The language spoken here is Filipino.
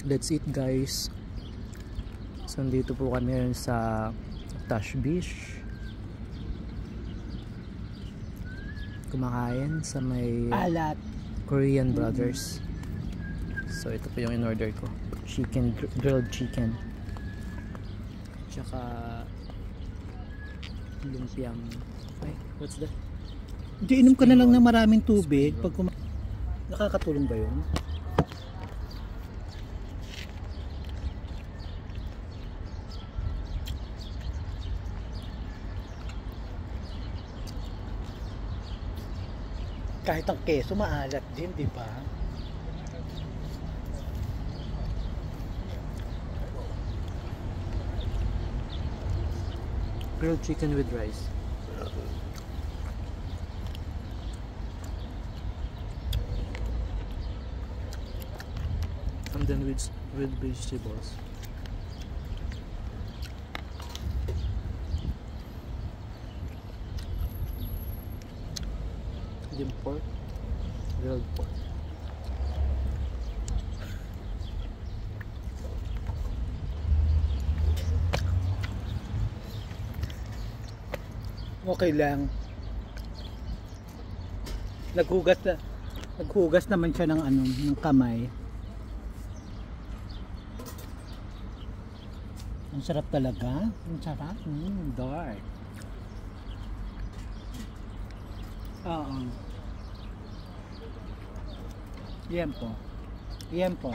let's eat guys. So dito po kami sa Tash Beach, kumakain sa may alat Korean Brothers. So ito po yung in-order ko, chicken, grilled chicken, tsaka lumpiang, ay what's that? Di, inom ka na lang ng maraming tubig pag nakakatulong ba yun? Kahit ang keso maalat din, di ba? Grilled chicken with rice. And then with vegetables. Yung pork, grilled pork. Okay lang. Naghugas naman siya ng ano, ng kamay. Ang sarap talaga. Ang sarap. Dark. Oo. Yan po. Yan po.